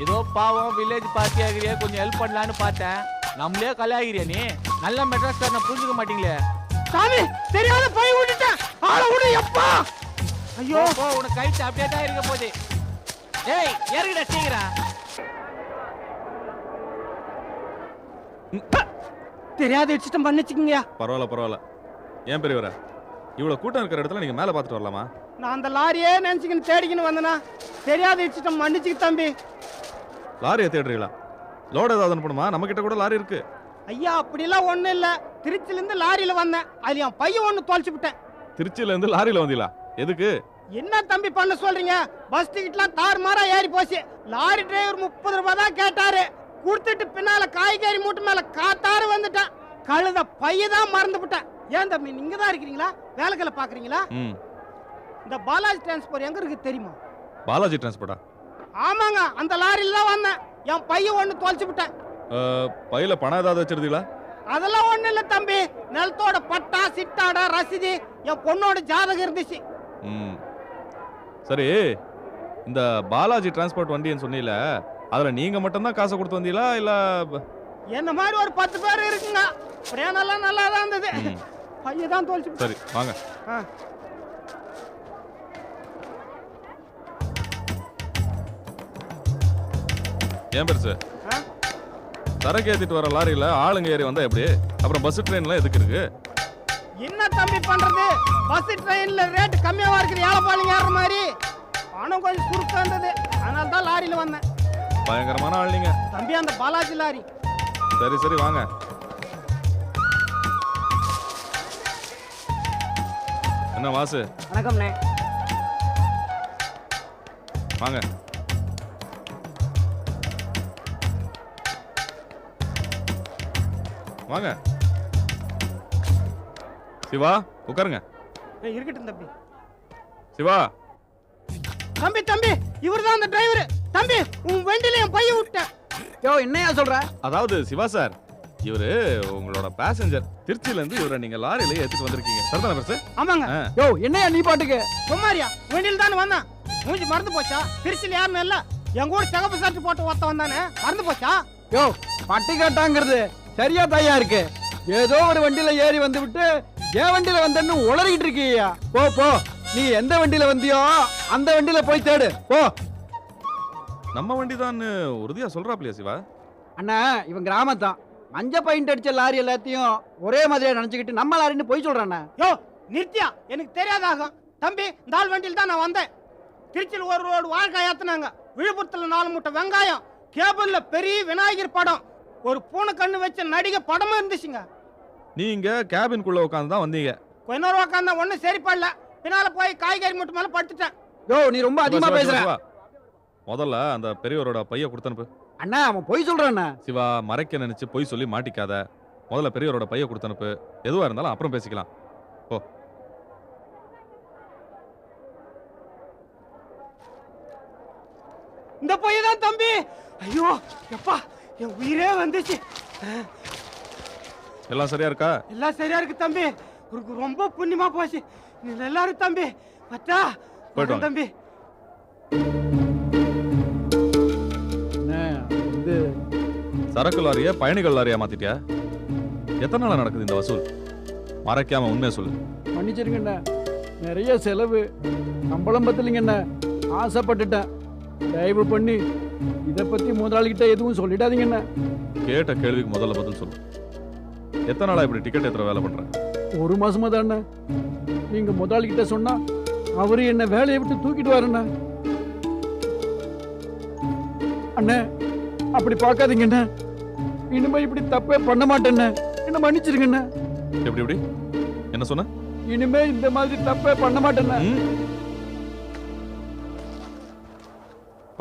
ஏதோ பாவம் village party ஆகிறியா, கொஞ்சம் ஹெல்ப் பண்ணலான்னு பார்த்தேன். நம்மளே கலையாகிறியா நீ? நல்ல மெட்ராஸ் காரனை புரிஞ்சுக்க மாட்டீங்களே. சாமி தெரியாத போய் விட்டுட்டேன். ஆள விடு எப்பா. ஐயோ போ, உனக்கு கைட்டு அப்படியே தான் இருக்க போகுது. ஏய் இறங்கிட சீக்கிரம். தெரியாத இஷ்டம் பண்ணிச்சுக்கீங்க. பரவாயில்ல. ஏன் பெரியவரா, இவ்வளவு கூட்டம் இருக்கிற இடத்துல நீங்க மேல பாத்துட்டு வரலாமா? நான் அந்த லாரியே நினைச்சுக்கின்னு தேடிக்கின்னு வந்தனா. தெரியாத இஷ்டம் மன்னிச்சுக்கு தம்பி. லாரியை தேடுறீங்களா? லோடு ஏதாவது அனுப்பணுமா? நம்ம கிட்ட கூட லாரி இருக்கு. ஐயா அப்படிலாம் ஒண்ணும் இல்ல. திருச்சில இருந்து லாரியில வந்தேன். அது என் பையன் ஒண்ணு தொலைச்சு விட்டேன். திருச்சியில இருந்து லாரியில வந்தீங்களா? எதுக்கு? என்ன தம்பி பண்ண சொல்றீங்க? பஸ் டிக்கெட்லாம் தாறுமாறா ஏறி போச்சு. லாரி டிரைவர் 30 ரூபாய் தான் கேட்டாரு. கொடுத்துட்டு பின்னால காய்கறி மூட்டை மேல காத்தாரு வந்துட்டான். கழுத பையதான் மறந்து விட்டேன். ஏன் தம்பி நீங்க தான் இருக்கிறீங்களா? வேலைகளை பாக்குறீங்களா? இந்த பாலாஜி டிரான்ஸ்போர்ட் எங்க இருக்கு தெரியுமா? பாலாஜி டிரான்ஸ்போர்ட்டா? ஆமாங்க, அந்த லாரியில தான் வந்தேன். என் பையன் ஒண்ணு தொலைச்சு விட்டேன். பையில பணம் ஏதாவது வச்சிருந்தீங்களா? அதெல்லாம் ஒண்ணு இல்ல தம்பி. நிலத்தோட பட்டா சிட்டாடா ரசீது என் பொண்ணோட ஜாதகம் இருந்துச்சு. சரி, இந்த பாலாஜி டிரான்ஸ்போர்ட் வண்டின்னு சொன்னீல, அதுல நீங்க மட்டும் தான் காசு கொடுத்து வந்தீங்களா இல்ல? என்ன மாதிரி ஒரு 10 பேர் இருக்குங்க. பிரயாணம் நல்லா தான் இருந்தது. பையன் தான் தொலைச்சு. சரி வாங்க. ஏன் பெருசு, சரக்கு ஏத்திட்டு வர லாரியில ஆளுங்க ஏறி வந்தா எப்படி? அப்புறம் பஸ் ட்ரெயின்லாம் எதுக்கு இருக்கு? என்ன தம்பி பண்றது? பஸ் ட்ரெயின்ல ரேட் கம்மியாவா இருக்குது. ஏழப்பாளையம் ஏற மாதிரி பணம் கொஞ்சம் சுருக்கா இருந்தது. அதனால தான் லாரியில வந்தேன். பயங்கரமான ஆள் நீங்க தம்பி. அந்த பாலாஜி லாரி. சரி வாங்க. என்ன வாசு? வணக்கம்ண்ணே. வாங்க. வாங்க சிவா, உட்காருங்க. இருக்கட்டும் தம்பி. சிவா. தம்பி இவர்தான் அந்த டிரைவர். தம்பி உன் வண்டியில என் பைய விட்டேன். யோ என்னையா சொல்ற? அதாவது சிவா சார், இவரு உங்களோட பேசஞ்சர். திருச்சியில இருந்து இவரை நீங்க லாரியில ஏத்திட்டு வந்திருக்கீங்க, சரிதானே பெருசு? ஆமாங்க. யோ என்னையா நீ பாட்டுக்கு சும்மாரியா? வண்டியில தானே வந்தான். மூஞ்சி மறந்து போச்சா? திருச்சியில யாருன்னு இல்ல. என் கூட சிகப்பு சட்டை போட்டு ஒருத்த வந்தானே, மறந்து போச்சா? யோ பட்டி காட்டாங்கிறது சரியா தாயா இருக்கு. ஏதோ ஒரு வண்டியில ஏறி வந்து விட்டு ஏன் வண்டியில வந்தன்னு உளறிட்டு இருக்கியா? போ நீ எந்த வண்டியில வந்தியோ அந்த வண்டியில போய் தேடு போ. நம்ம வண்டி தான் உறுதியா சொல்றாப்லையா சிவா? அண்ணா இவன் கிராமத்தான். மஞ்ச பெயிண்ட் அடிச்ச லாரி எல்லாத்தையும் ஒரே மாதிரியா நினைச்சுக்கிட்டு நம்ம லாரின்னு போய் சொல்றானே. யோ நித்யா, எனக்கு தெரியாதாகும். தம்பி இந்த ஆள் வண்டியில் தான் நான் வந்தேன். திருச்சியில் ஒரு ரோடு வாழ்க்கை ஏத்துனாங்க. விழுப்புரத்துல 4 மூட்டை வெங்காயம். கேபிள்ல பெரிய விநாயகர் படம், ஒரு பூனை கண்ணு வச்ச நடிகை படமும் இருந்துச்சுங்க. நீங்க கேபின்குள்ள உட்கார்ந்து தான் வந்தீங்க. கொஞ்ச நேரம் உட்கார்ந்தா ஒன்னும் சரிப்படல. பின்னால போய் காய்கறி மூட்டை மேல படுத்துட்டேன். யோ நீ ரொம்ப அதிகமா பேசுற. முதல்ல அந்த பெரியவரோட பைய கொடுத்தனுப்பு. அண்ணா அவன் போய் சொல்றானே. சிவா, மறைக்க நினைச்சு போய் சொல்லி மாட்டிக்காத. முதல்ல பெரியவரோட பைய கொடுத்தனுப்பு. எதுவா இருந்தாலும் அப்புறம் பேசிக்கலாம். ஓ இந்த பைய தான் தம்பி. ஐயோ எப்பா, என் உயிரே வந்துச்சு. எல்லாம் சரியா இருக்கா? எல்லாம் சரியா இருக்கு தம்பி. ரொம்ப புண்ணியமா போச்சு. நீ நல்லா இருக்கு தம்பி. பத்தா போய்ட்டு தம்பி. சரக்கு லாரியா பயணிகள் லாரியா மாத்திட்டியா? எத்தனை நாளா நடக்குது இந்த வசூல்? மறைக்காம உண்மையை சொல்லு. மன்னிச்சிருங்கண்ணா, நிறைய செலவு. சம்பளம் பத்தலைங்கண்ணா, ஆசைப்பட்டுட்டேன். தயவு பண்ணி இதை பத்தி முதலாளிகிட்ட எதுவும் சொல்லிடாதீங்கண்ணா. கேட்ட கேள்விக்கு முதல்ல பதில் சொல்லு. எத்தனை நாளா இப்படி டிக்கெட் ஏத்துற வேலை பண்ற? 1 மாசமா தானே. நீங்க முதலாளிகிட்ட சொன்னா அவரு என்ன வேலையை விட்டு தூக்கிட்டு வரண்ணா. அண்ணே அப்படி பார்க்காதீங்கண்ணா. இனிமே இப்படி தப்பே பண்ண மாட்டேன்னு என்ன மன்னிச்சிருங்கண்ணா. எப்படி என்ன சொன்ன? இனிமே இந்த மாதிரி தப்பே பண்ண மாட்டேன்னா.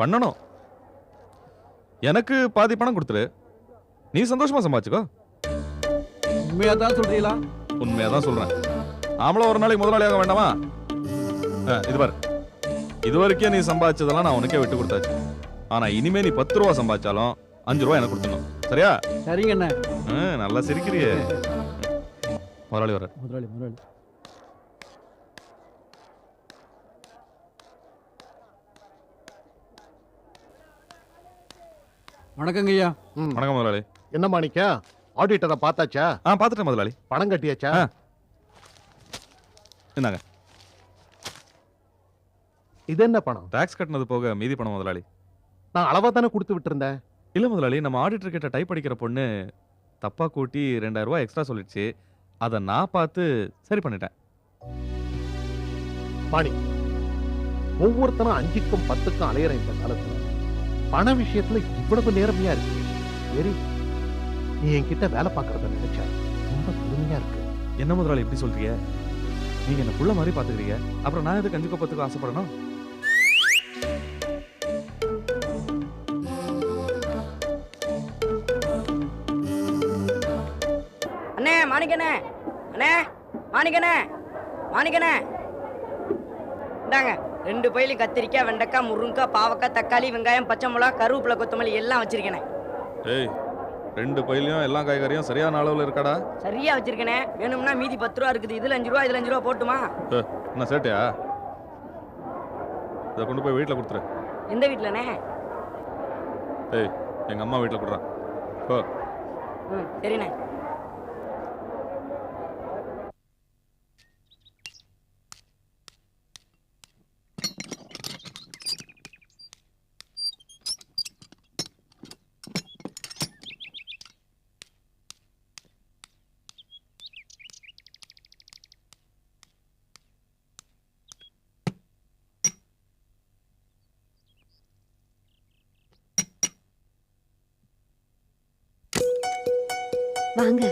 பண்ணணும். எனக்கு பாதி பணம் கொடுத்துரு, நீ சந்தோஷமா சம்பாதிச்சுக்கோ. உண்மையா தான் சொல்றீங்களா? உண்மையா தான் சொல்றேன். நாமளும் ஒரு நாளைக்கு முதலாளியாக வேண்டாமா? இது பாரு, இது வரைக்கும் நீ சம்பாதிச்சதெல்லாம் நான் உனக்கே விட்டு கொடுத்தாச்சு. ஆனா இனிமே நீ 10 ரூபா சம்பாதிச்சாலும் 5 ரூபா எனக்கு கொடுத்துடணும், சரியா? சரிங்கண்ணே. நல்லா சிரிக்கிறியே. முதலாளி வர. முதலாளி வணக்கங்க ஐயா. வணக்கம் முதலாளி. என்ன மாணிக்கா, ஆடிட்டரை பார்த்தாச்சா? பார்த்துட்டேன் முதலாளி. பணம் கட்டியாச்சா? என்னங்க இது என்ன பணம்? டாக்ஸ் கட்டினது போக மீதி பணம் முதலாளி. நான் அளவா தானே கொடுத்து விட்டு இருந்தேன். இல்ல முதலாளி, நம்ம ஆடிட்டர் கிட்ட டைப் அடிக்கிற பொண்ணு தப்பா கூட்டி 2000 ரூபாய் எக்ஸ்ட்ரா சொல்லிடுச்சு. அதை நான் பார்த்து சரி பண்ணிட்டேன். மாணி, ஒவ்வொருத்தனும் 5க்கும் 10க்கும் அலையிற இந்த காலத்துல பண விஷயத்துல இவ்வளவு நேர்மையா இருக்கு. சரி, நீ என்கிட்ட வேலை பார்க்கறத நினைச்சா ரொம்ப பெருமையா இருக்கு. என்ன முதலாளி இப்படி சொல்றீங்க? நீங்க என்ன புள்ள மாதிரி பாத்துக்கிறீங்க, அப்புறம் நான் எதுக்கு 5க்கும் 10க்கும் ஆசைப்படணும்? அண்ணே மாணிக்கண்ணே, அண்ணே மாணிக்கண்ணே, மாணிக்கண்ணே இந்தாங்க 2 பையிலும் கத்திரிக்காய், வெண்டைக்காய், முருங்கைக்காய், பாவக்காய், தக்காளி, வெங்காயம், பச்சை மிளகா, கருவேப்பிலை, கொத்தமல்லி எல்லாம் வச்சிருக்கேனே. ஏய், 2 பையிலையும் எல்லா காய்கறியும் சரியான அளவுல இருக்காடா? சரியா வச்சிருக்கேனே. வேணும்னா மீதி 10 ரூபா இருக்குது. இதுல 5 ரூபா, இதுல 5 ரூபா போட்டுமா? என்ன சேட்டையா? இதை கொண்டு போய் வீட்டுல கொடுத்துரு. எந்த வீட்டுலண்ணே? ஏய், எங்க அம்மா வீட்டுல கொடுறான். போ. சரிண்ணே. வாங்க.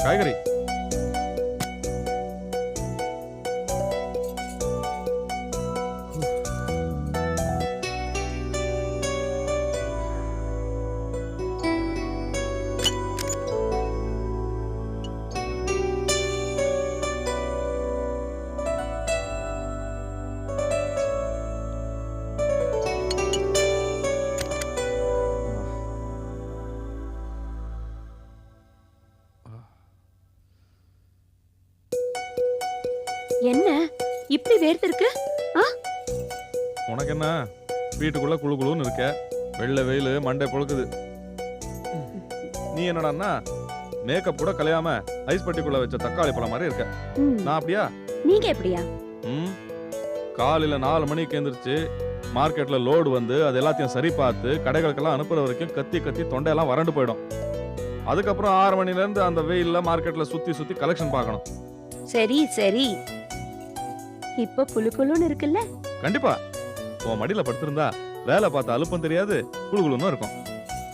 காய்கறி என்ன இப்படி வேர்த்திருக்கு? உனக்கு என்ன, வீட்டுக்குள்ள குளு குளுன்னு இருக்க, வெள்ளை வெயில் மண்டை பொழுக்குது. நீ என்னடான்னா மேக்கப் கூட கலையாம ஐஸ் பட்டிக்குள்ள வச்ச தக்காளி பழம் மாதிரி இருக்க. நான் அப்படியா? நீங்க எப்படியா? காலையில 4 மணிக்கு எந்திரிச்சு மார்க்கெட்ல லோடு வந்து அது எல்லாத்தையும் சரி பார்த்து கடைகளுக்கெல்லாம் அனுப்புற வரைக்கும் கத்தி கத்தி தொண்டையெல்லாம் வறண்டு போயிடும். அதுக்கப்புறம் 6 மணில இருந்து அந்த வெயில்ல மார்க்கெட்ல சுத்தி சுத்தி கலெக்ஷன் பார்க்கணும். சரி சரி, இப்ப புலு குளுன்னு இருக்குல்ல? கண்டிப்பா. உன் மடியில படுத்திருந்தா வேலை பார்த்த அலுப்பும் தெரியாது, குளு குளுன்னு இருக்கும்.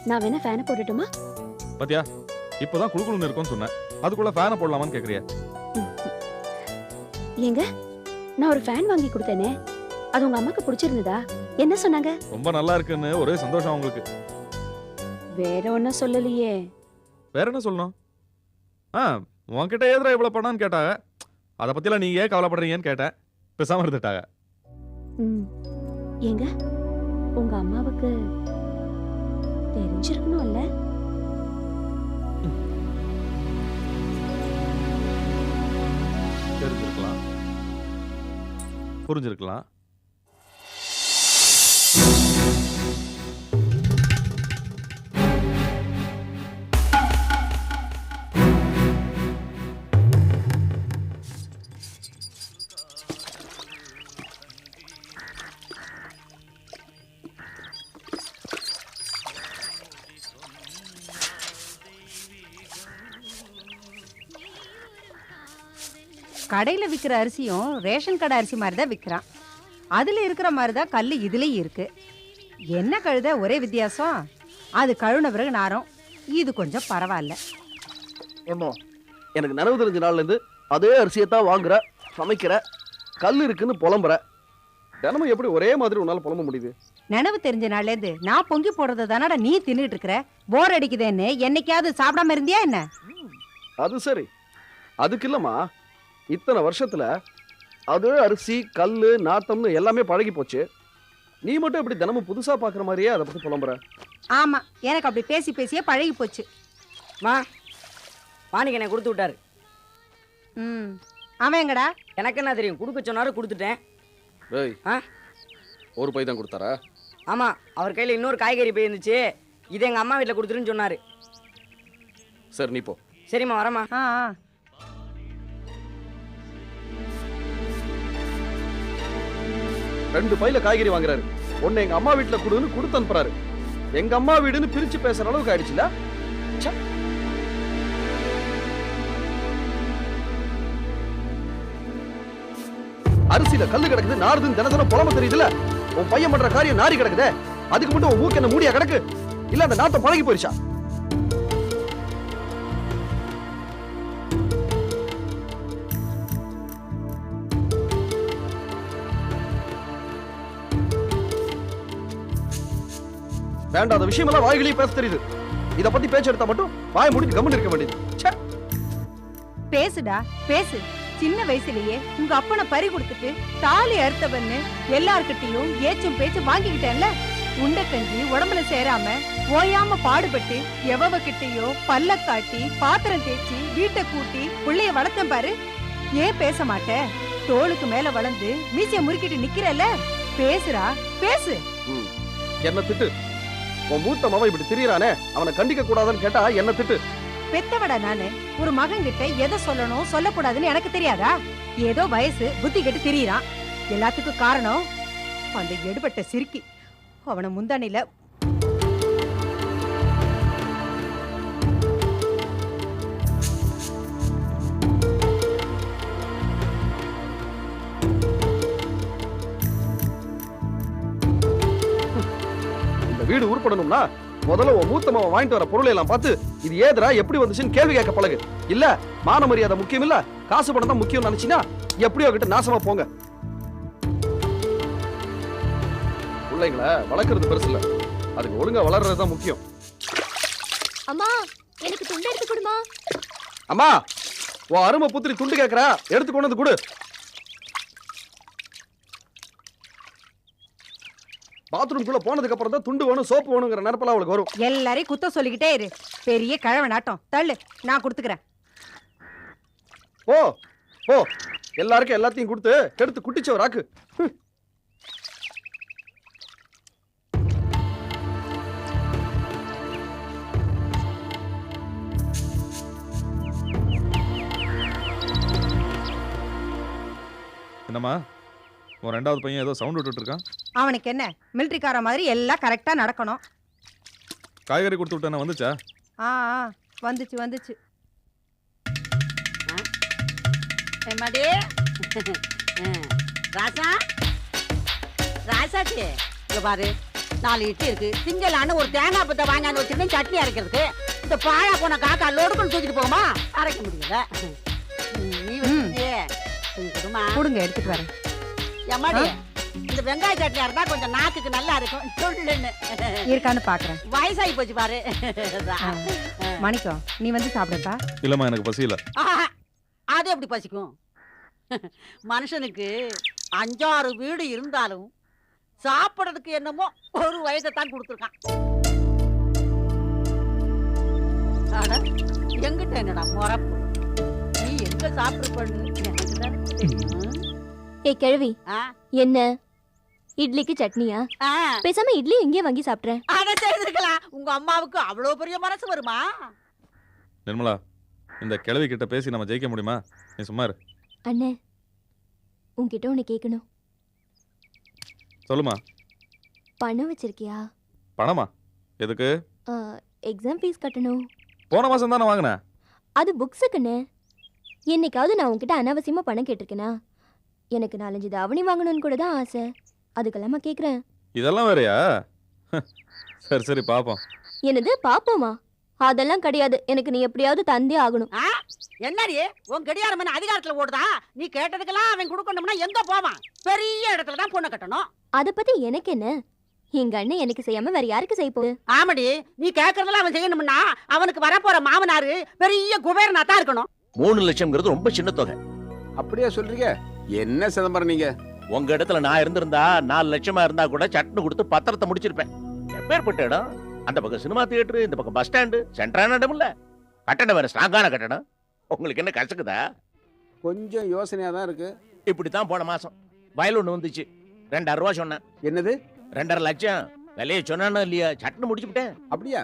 நான் வேணா ஃபேனை போட்டுட்டுமா? பாத்தியா, இப்பதான் குளு குளுன்னு இருக்கும்னு சொன்னேன், அதுக்குள்ள ஃபேனை போடலாமான்னு கேக்குறியா? ஏங்க, நான் ஒரு ஃபேன் வாங்கி கொடுத்தேனே, அது உங்க அம்மாக்கு பிடிச்சிருந்ததா? என்ன சொன்னாங்க? ரொம்ப நல்லா இருக்குன்னு ஒரே சந்தோஷம் உங்களுக்கு. வேற ஒன்னும் சொல்லலையே. வேற என்ன சொல்லணும்? உன்கிட்ட ஏதுரா இவ்வளவு பணம்னு கேட்டாங்க. அதை பத்திலாம் நீங்க ஏன் கவலைப்படுறீங்கன்னு கேட்டேன். பேசாம இருந்துட்டாங்க. ஏங்க, உங்க அம்மாவுக்கு தெரிஞ்சிருக்கணும் இல்ல? தெரிஞ்சிருக்கலாம், புரிஞ்சிருக்கலாம். கடையில விற்கிற அரிசியும் ரேஷன் கடை அரிசி மாதிரி தான் விற்கிறான். அதுல இருக்கிற மாதிரி தான் கல் இதுலயும் இருக்கு. என்ன கழுத ஒரே வித்தியாசம், அது கழுவுன பிறகு நாரம், இது கொஞ்சம் பரவாயில்ல. எனக்கு நினைவு தெரிஞ்ச நாள்ல இருந்து அதே அரிசியை தான் வாங்குற, சமைக்கிற, கல் இருக்குன்னு புலம்புற. தினமும் எப்படி ஒரே மாதிரி உன்னால புலம்ப முடியுது? நினைவு தெரிஞ்ச நாள்ல இருந்து நான் பொங்கி போடுறத தானடா நீ தின்னுட்டு இருக்கிற. போர் அடிக்குதேன்னு என்னைக்காவது சாப்பிடாம இருந்தியா என்ன? அது சரி, அதுக்கு இல்லம்மா, இத்தனை வருஷத்துல அதே அரிசி, கல்லு, நாத்தம்னு எல்லாமே பழகி போச்சு. நீ மட்டும் இப்படி தினமும் புதுசா பாக்குற மாதிரியே அதை பத்தி புலம்புற. ஆமா, எனக்கு அப்படி பேசி பேசியே பழகி போச்சு. மாணிக்கண்ணே கொடுத்து விட்டாரு. அவன் எங்கடா? எனக்கு என்ன தெரியும், கொடுக்க சொன்னாரு, கொடுத்துட்டேன். ஏய், ஒரு பை தான் கொடுத்தாரா? ஆமா, அவர் கையில இன்னொரு காய்கறி பை இருந்துச்சு. இதை எங்க அம்மா வீட்டுல கொடுத்துருன்னு சொன்னாரு. சரி நீ போ. சரிம்மா, வரமா. ஆ ஆ. 2 பையில காய்கறி வாங்குறாரு. ஒன்னு எங்க அம்மா வீட்டுல கொடுன்னு கொடுத்து அனுப்புறாரு. எங்க அம்மா வீடுன்னு பிரிச்சு பேசுற அளவுக்கு ஆயிடுச்சுல. ச்சே. அரிசியில கல்லு கிடக்குது, நாறுதுன்னு தினத்தினம் புலம்ப தெரியுதுல. உன் பையன் பண்ற காரியம் நாரி கிடக்குதே, அதுக்கு மட்டும் உன் மூக்கு என்ன மூடியா கிடக்கு? இல்ல அந்த நாத்தம் பழகி போயிடுச்சா? வேண்டாத விஷயமெல்லாம் வாய்களையும் பேச தெரியுது. இத பத்தி பேச்சு எடுத்தா மட்டும் வாய் மூடி கம்முன்னு இருக்க வேண்டியது. ச்சே. பேசுடா பேசு. சின்ன வயசுலயே உங்க அப்பனை பறி கொடுத்துட்டு தாலி அறுத்தவன்னு எல்லார்கிட்டயும் ஏச்சும் பேச்சும் வாங்கிக்கிட்டேன்ல. உண்டை கஞ்சி உடம்புல சேராம ஓயாம பாடுபட்டு எவவ கிட்டயோ பல்ல காட்டி பாத்திரம் தேய்ச்சி வீட்டை கூட்டி புள்ளைய வளர்த்தேன் பாரு. ஏன் பேச மாட்ட? தோளுக்கு மேல வளர்ந்து மீசைய முறுக்கிட்டு நிக்கிறல்ல. பேசுடா பேசு. என்ன திட்டு. உன் மூத்த மாமா இப்படி திரியறானே, அவனை கண்டிக்க கூடாதுன்னு கேட்டா என்ன திட்டு. பெத்தவடா நானு. ஒரு மகன் கிட்ட எதை சொல்லணும் சொல்லக்கூடாதுன்னு எனக்கு தெரியாதா? ஏதோ வயசு புத்தி கெட்டு திரியறான். எல்லாத்துக்கும் காரணம் அந்த எடுபட்ட சிரிக்கி. அவனை முந்தானில இந்த வீடு உருப்படணும்னா முதல்ல உன் மூத்த மாமா வாங்கிட்டு வர பொருளை எல்லாம் பார்த்து இது ஏதுடா எப்படி வந்துச்சுன்னு கேள்வி கேட்க பழகு. இல்ல மான மரியாதை முக்கியம் இல்ல, காசு பணம் தான் முக்கியம் நினைச்சினா எப்படியோ கிட்ட நாசமா போங்க. பிள்ளைங்களை வளர்க்கறது பெருசு இல்ல, அதுக்கு ஒழுங்கா வளர்றதுதான் முக்கியம். அம்மா, எனக்கு துண்டு எடுத்து கொடுமா. அம்மா, உன் அருமை புத்திரி துண்டு கேட்கறா, எடுத்து கொண்டு வந்து கொடு. பாத்ரூம்குள்ள போனதுக்கு அப்புறம் தான் துண்டு வேணும் சோப்பு வேணுங்கிற நினைப்பெல்லாம் அவளுக்கு வரும். எல்லாரையும் குத்த சொல்லிக்கிட்டே இரு. பெரிய கிழவ நாட்டம். தள்ளு, நான் கொடுத்துக்கிறேன். ஓ ஓ, எல்லாருக்கும் எல்லாத்தையும் கொடுத்து கெடுத்து குட்டிச்சவராக்கு. என்னம்மா உன் 2வது பையன் ஏதோ சவுண்ட் விட்டுட்டு இருக்கான்? அவனுக்கு என்ன, மிலிட்டரிக்கார மாதிரி எல்லாம் கரெக்டா நடக்கணும். காய்கறி கொடுத்து விட்டேன், வந்துச்சா? ஆ ஆ, வந்துச்சு வந்துச்சு. எம்மாடி ராசா ராசாச்சி, இங்க பாரு 4 இட்லி இருக்கு. திங்களான்னு ஒரு தேங்காய் பத்தை வாங்கியாந்து வச்சிருக்கேன் சட்னி அரைக்கிறதுக்கு. இந்த பாழா போன காக்கா லோடுக்குன்னு தூக்கிட்டு போகுமா? அரைக்க முடியல. நீ வச்சியே கொடுமா. கொடுங்க, எடுத்துட்டு வரேன். எம்மாடி, இந்த வெங்காய சட்னி இருந்தா கொஞ்சம் நாக்குக்கு நல்லா இருக்கும். சொல்லுன்னு இருக்கான்னு பாக்குறேன். வயசாகி போச்சு பாரு. மணிக்கம், நீ வந்து சாப்பிடுப்பா. இல்லம்மா, எனக்கு பசி இல்ல. அது எப்படி பசிக்கும்? மனுஷனுக்கு 5-6 வீடு இருந்தாலும் சாப்பிடறதுக்கு என்னமோ ஒரு வயதை தான் கொடுத்துருக்கான். எங்கிட்ட என்னடா முறப்பு? நீ எங்க சாப்பிடுப்பண்ணு எனக்கு தானே தெரியும். ஏ கிழவி, ஆ? என்ன இட்லிக்கு சட்னியா? ஆ, பேசாம இட்லி எங்கேயே வாங்கி சாப்பிட்றேன். அதை செய்திருக்கலாம். உங்க அம்மாவுக்கு அவ்வளவு பெரிய மனசு வருமா? நிர்மலா, இந்த கிழவி கிட்ட பேசி நம்ம ஜெயிக்க முடியுமா? நீ சும்மா இரு. அண்ணே, உன்கிட்ட ஒன்று கேட்கணும். சொல்லுமா. பணம் வச்சிருக்கியா? பணமா? எதுக்கு? எக்ஸாம் ஃபீஸ் கட்டணும். போன மாசம் தானே வாங்கினேன். அது புக்ஸுக்குண்ணே. என்னைக்காவது நான் உன்கிட்ட அனாவசியமா பணம் கேட்டிருக்கேனா? எனக்கு 4-5 தாவணி வாங்கணும்னு கூட தான் ஆசை. அதுக்கெல்லாமா கேட்குறேன். இதெல்லாம் வேறயா? சரி சரி பாப்போம். என்னது பாப்போமா? அதெல்லாம் கிடையாது. எனக்கு நீ எப்படியாவது தந்தே ஆகணும். என்னடி உன் கடியாரம் என்ன அதிகாரத்துல ஓடுதா? நீ கேட்டதுக்கெல்லாம் அவன் கொடுக்கணும்னா எங்க போவான்? பெரிய இடத்துல தான் பொண்ணு கட்டணும். அதை பத்தி எனக்கு என்ன? எங்க அண்ணன் எனக்கு செய்யாம வேற யாருக்கு செய்ய போகுது? ஆமாடி, நீ கேட்கறதெல்லாம் அவன் செய்யணும்னா அவனுக்கு வரப்போற மாமனாரு பெரிய குபேரனா தான் இருக்கணும். 3 லட்சம்ங்கிறது ரொம்ப சின்ன தொகை. அப்படியே சொல்றீங்க? என்ன சிதம்பரம் நீங்க? உங்க இடத்துல நான் இருந்திருந்தா 4 லட்சமா இருந்தா கூட சட்னு கொடுத்து பத்திரத்தை முடிச்சிருப்பேன். எப்பேற்பட்ட இடம்? அந்த பக்கம் சினிமா தியேட்டர், இந்த பக்கம் பஸ் ஸ்டாண்டு, சென்ட்ரான இடம் இல்ல. கட்டணம் வேற ஸ்ட்ராங்கான கட்டணம். உங்களுக்கு என்ன கசக்குதா? கொஞ்சம் யோசனையா தான் இருக்கு. இப்படித்தான் போன மாசம் வயல் ஒண்ணு வந்துச்சு. 2,500 ரூபா சொன்னேன். என்னது 2,5 லட்சம் விலையை சொன்னானோ இல்லையா சட்டுன்னு முடிச்சுட்டேன். அப்படியா?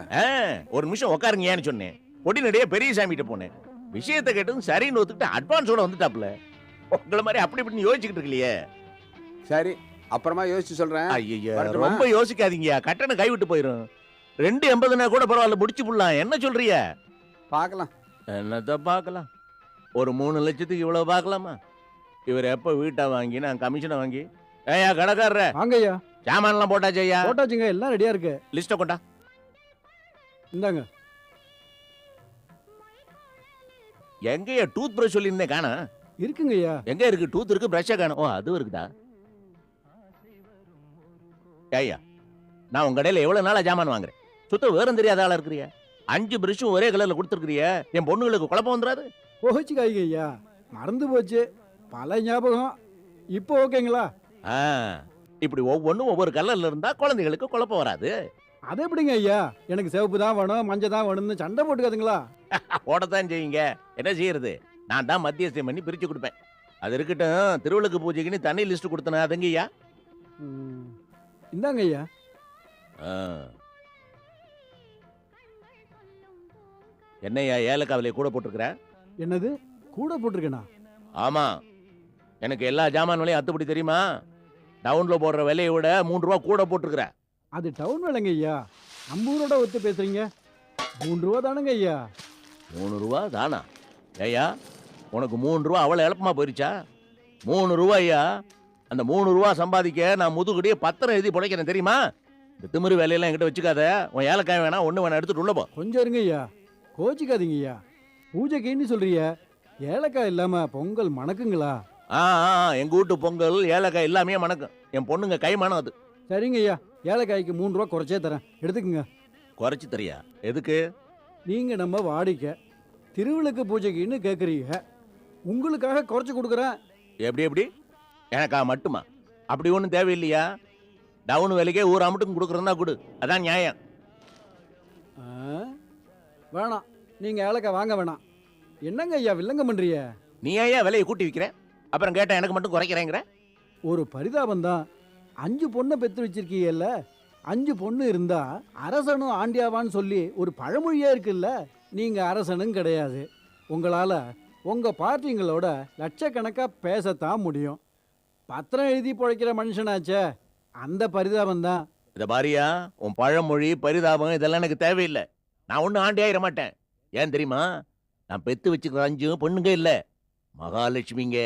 ஒரு நிமிஷம் உட்காருங்க ஏன்னு சொன்னேன். பொடிநடைய பெரிய சாமிகிட்ட போனேன். விஷயத்தை கேட்டதும் சரின்னு ஒத்துக்கிட்டு அட்வான்ஸோட வந்துட்டாப்ல. உங்களை மாதிரி அப்படி இப்படின்னு யோசிச்சுக்கிட்டு இருக்கலையே. சரி, அப்புறமா யோசிச்சு சொல்றேன். ஐயோ வரட்டுமா? ரொம்ப யோசிக்காதீங்க, கட்டணம் கைவிட்டு போயிரும். 2,80 கூட பரவாயில்ல, முடிச்சு புடலாம். என்ன சொல்றிய? பார்க்கலாம். என்னத்த பார்க்கலாம்? ஒரு 3 லட்சத்துக்கு இவ்வளவு பார்க்கலாமா? இவர் எப்ப வீட்டை வாங்கி நான் கமிஷனை வாங்கி. ஏயா கடைக்காரர, வாங்கய்யா. சாமான்லாம் போட்டாச்சு ஐயா. போட்டாச்சுங்க, எல்லாம் ரெடியா இருக்கு. லிஸ்ட்டை கொண்டா. இந்தாங்க. எங்கயா டூத் பிரஷ் சொல்லியிருந்தேன் காணா? இருக்குங்கய்யா. எங்க இருக்கு? டூத் இருக்கு, பிரஷ்ஷா காணும். ஓ அதுவும் இருக்குதா? ஐயா நான் உங்க கடையில எவ்வளவு நாளா ஜாமான் வாங்குறேன். சுத்த வேறும் தெரியாத ஆளா இருக்கிறிய. 5 பிரஷும் ஒரே கலர்ல கொடுத்துருக்கிறிய. என் பொண்ணுங்களுக்கு குழப்பம் வந்துடாது? போச்சுக்காய்ங்க ஐயா, மறந்து போச்சு. பல ஞாபகம். இப்போ ஓகேங்களா? இப்படி ஒவ்வொன்றும் ஒவ்வொரு கலர்ல இருந்தா குழந்தைகளுக்கு குழப்பம் வராது. அது எப்படிங்க ஐயா? எனக்கு சிவப்பு தான் வேணும், மஞ்சள் தான் வேணும்னு சண்டை போட்டுக்காதுங்களா? ஓடத்தான் செய்யுங்க, என்ன செய்யறது? நான் தான் மத்தியஸ்தம் பண்ணி பிரிச்சு கொடுப்பேன். அது இருக்கட்டும், திருவிளக்கு பூஜைக்குன்னு தனி லிஸ்ட் கொடுத்தனா அதுங்கய்யா? இந்தாங்க ஐயா. என்னய்யா ஏலக்காவிலே கூட போட்டிருக்கிற? என்னது கூட போட்டிருக்கேனா? ஆமா, எனக்கு எல்லா ஜாமான் விலையும் அத்துப்படி தெரியுமா? டவுன்ல போடுற விலையை விட 3 ரூபா கூட போட்டிருக்கிற. அது டவுன் விலைங்க ஐயா. நம்ம ஊரோட ஒத்து பேசுறீங்க. 3 ரூபா தானுங்க ஐயா. 3 ரூபா தானா? ஐயா உனக்கு 3 ரூபா அவ்வளவு எளப்பமா போயிருச்சா? 3 ரூபாய்யா. அந்த 3 ரூபா சம்பாதிக்க நான் முதுகுடியே பத்திரம் எழுதி பிழைக்கிறேன் தெரியுமா? இந்த திமிரு வேலையெல்லாம் என்கிட்ட வச்சுக்காத. உன் ஏலக்காய் வேணா ஒண்ணு வேணா எடுத்துட்டு உள்ள போ. கொஞ்சம் இருங்க ஐயா, கோச்சிக்காதீங்க ஐயா. பூஜைக்குன்னு சொல்றிய, ஏலக்காய் இல்லாம பொங்கல் மணக்குங்களா? எங்க வீட்டு பொங்கல் ஏலக்காய் எல்லாமே மணக்கும். என் பொண்ணுங்க கை மணம் அது. சரிங்க ஐயா, ஏலக்காய்க்கு 3 ரூபா குறைச்சே தரேன், எடுத்துக்கங்க. குறைச்சி தரியா? எதுக்கு? நீங்க நம்ம வாடிக்கை திருவிளக்கு பூஜைக்குன்னு கேட்குறீங்க, உங்களுக்காக குறைச்சி கொடுக்குறேன். எப்படி எனக்கா மட்டுமா? அப்படி ஒன்றும் தேவையில்லையா? டவுன் விலைக்கே ஊர் அமட்டுக்கும் கொடுக்குறதா கொடு, அதான் நியாயம். வேணாம், நீங்க ஏலக்காய் வாங்க வேணாம். என்னங்க ஐயா வில்லங்க பண்றீங்க? நீ ஐயா விலையை கூட்டி விற்கிற, அப்புறம் கேட்டா எனக்கு மட்டும் குறைக்கிறேங்கிற? ஒரு பரிதாபம் தான். 5 பொண்ணை பெற்று வச்சிருக்கீங்கல்ல, 5 பொண்ணு இருந்தா அரசனும் ஆண்டியாவான்னு சொல்லி ஒரு பழமொழியே இருக்குல்ல. நீங்க அரசனும் கிடையாது. உங்களால உங்க பார்ட்டிங்களோட லட்சக்கணக்கா பேசத்தான் முடியும். பத்திரம் எழுதி பிழைக்கிற மனுஷனாச்சே, அந்த பரிதாபம் தான். இதை பாரியா, உன் பழமொழி பரிதாபம் இதெல்லாம் எனக்கு தேவையில்லை. நான் ஒன்றும் ஆண்டியாயிர மாட்டேன். ஏன் தெரியுமா? நான் பெத்து வச்சுக்கிற 5 பொண்ணுங்க இல்ல, மகாலட்சுமிங்க.